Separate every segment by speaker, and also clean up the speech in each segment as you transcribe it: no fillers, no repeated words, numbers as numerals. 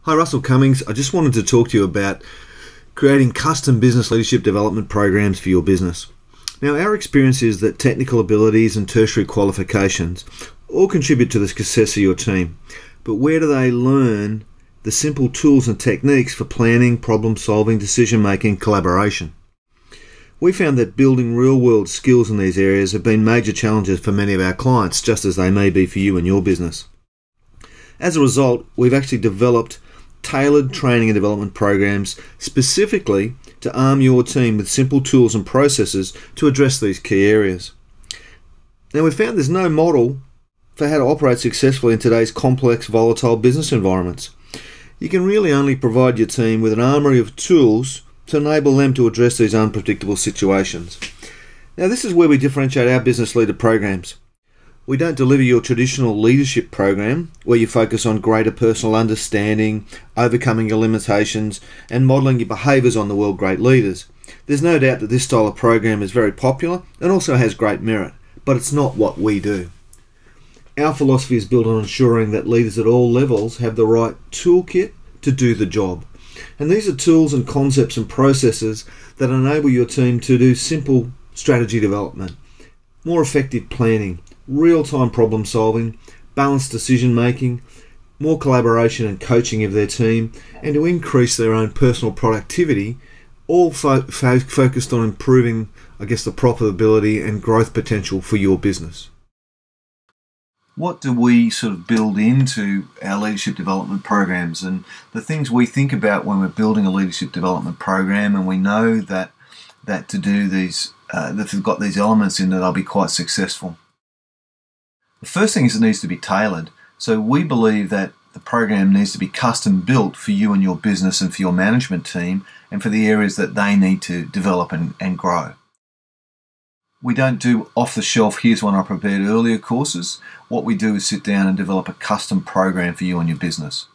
Speaker 1: Hi, Russell Cummings. I just wanted to talk to you about creating custom business leadership development programs for your business. Now, our experience is that technical abilities and tertiary qualifications all contribute to the success of your team. But where do they learn the simple tools and techniques for planning, problem solving, decision making, collaboration? We found that building real-world skills in these areas have been major challenges for many of our clients, just as they may be for you and your business. As a result, we've actually developed tailored training and development programs specifically to arm your team with simple tools and processes to address these key areas. Now, we've found there's no model for how to operate successfully in today's complex, volatile business environments. You can really only provide your team with an armory of tools to enable them to address these unpredictable situations. Now, this is where we differentiate our business leader programs. We don't deliver your traditional leadership program where you focus on greater personal understanding, overcoming your limitations, and modelling your behaviours on the world great leaders. There's no doubt that this style of program is very popular and also has great merit, but it's not what we do. Our philosophy is built on ensuring that leaders at all levels have the right toolkit to do the job. And these are tools and concepts and processes that enable your team to do simple strategy development, more effective planning, real-time problem solving, balanced decision making, more collaboration and coaching of their team, and to increase their own personal productivity, all focused on improving, the profitability and growth potential for your business. What do we sort of build into our leadership development programs? And the things we think about when we're building a leadership development program, and we know that to do these, that they've got these elements in, that they'll be quite successful. The first thing is it needs to be tailored. So we believe that the program needs to be custom built for you and your business and for your management team and for the areas that they need to develop and grow. We don't do off-the-shelf, here's one I prepared earlier courses. What we do is sit down and develop a custom program for you and your business.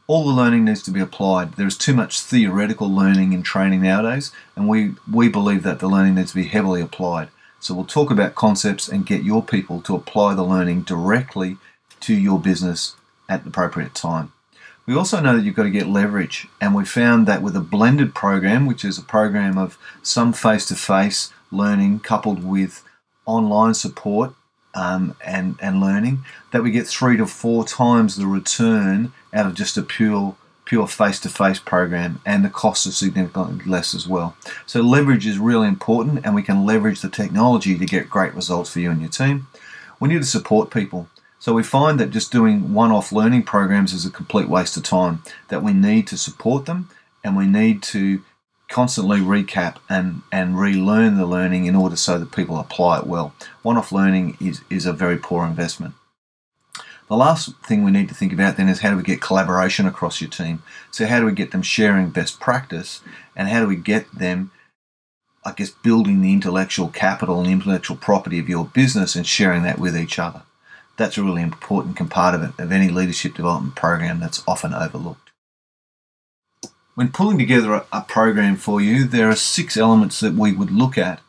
Speaker 1: All the learning needs to be applied. There is too much theoretical learning and training nowadays, and we believe that the learning needs to be heavily applied. So we'll talk about concepts and get your people to apply the learning directly to your business at the appropriate time. We also know that you've got to get leverage, and we found that with a blended program, which is a program of some face-to-face learning coupled with online support and learning, that we get 3 to 4 times the return out of just a pure face-to-face program, and the costs are significantly less as well. So leverage is really important, and we can leverage the technology to get great results for you and your team. We need to support people. So we find that just doing one-off learning programs is a complete waste of time, that we need to support them, and we need to constantly recap and relearn the learning in order so that people apply it well. One-off learning is a very poor investment. The last thing we need to think about then is how do we get collaboration across your team? So how do we get them sharing best practice, and how do we get them, building the intellectual capital and the intellectual property of your business and sharing that with each other? That's a really important component of any leadership development program that's often overlooked. When pulling together a program for you, there are 6 elements that we would look at,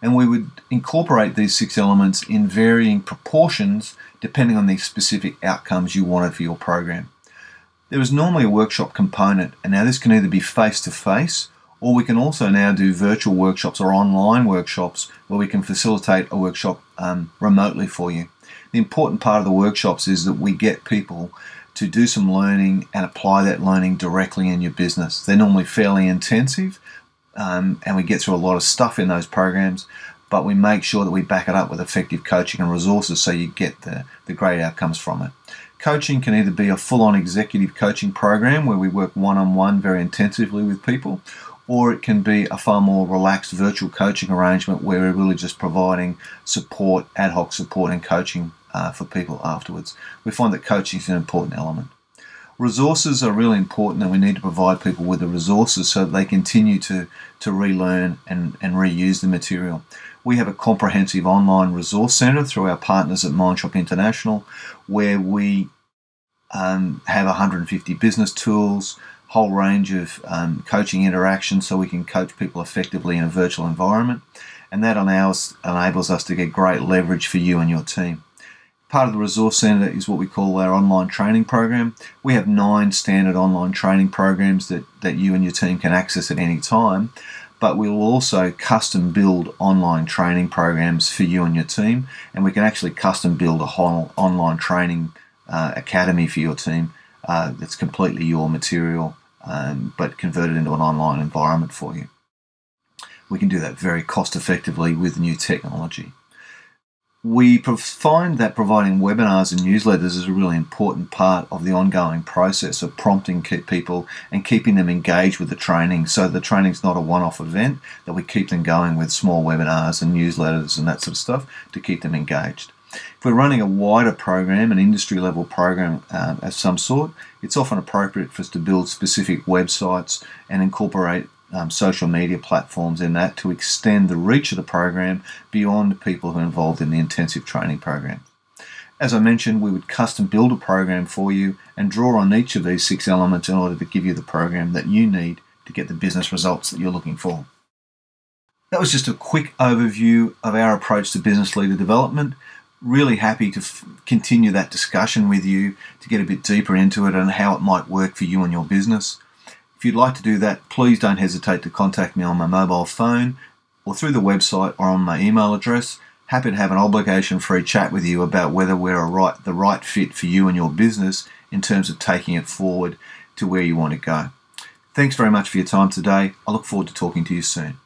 Speaker 1: and we would incorporate these 6 elements in varying proportions depending on the specific outcomes you wanted for your program. There is normally a workshop component, and now this can either be face-to-face, or we can also now do virtual workshops or online workshops where we can facilitate a workshop remotely for you. The important part of the workshops is that we get people to do some learning and apply that learning directly in your business. They're normally fairly intensive, and we get through a lot of stuff in those programs, but we make sure that we back it up with effective coaching and resources so you get the great outcomes from it. Coaching can either be a full-on executive coaching program where we work one-on-one very intensively with people, or it can be a far more relaxed virtual coaching arrangement where we're really just providing support, ad hoc support and coaching for people afterwards. We find that coaching is an important element. Resources are really important, and we need to provide people with the resources so that they continue to relearn and reuse the material. We have a comprehensive online resource centre through our partners at Mindshop International, where we have 150 business tools, whole range of coaching interactions so we can coach people effectively in a virtual environment, and that enables us to get great leverage for you and your team. Part of the Resource Centre is what we call our online training program. We have 9 standard online training programs that you and your team can access at any time, but we will also custom build online training programs for you and your team, and we can actually custom build a whole online training academy for your team that's completely your material, but converted into an online environment for you. We can do that very cost effectively with new technology. We find that providing webinars and newsletters is a really important part of the ongoing process of prompting people and keeping them engaged with the training. So the training's not a one-off event, that we keep them going with small webinars and newsletters and that sort of stuff to keep them engaged. If we're running a wider program, an industry-level program of some sort, it's often appropriate for us to build specific websites and incorporate social media platforms in that to extend the reach of the program beyond people who are involved in the intensive training program. As I mentioned, we would custom build a program for you and draw on each of these 6 elements in order to give you the program that you need to get the business results that you're looking for. That was just a quick overview of our approach to business leader development. Really happy to continue that discussion with you to get a bit deeper into it and how it might work for you and your business. If you'd like to do that, please don't hesitate to contact me on my mobile phone or through the website or on my email address. Happy to have an obligation-free chat with you about whether we're the right fit for you and your business in terms of taking it forward to where you want to go. Thanks very much for your time today. I look forward to talking to you soon.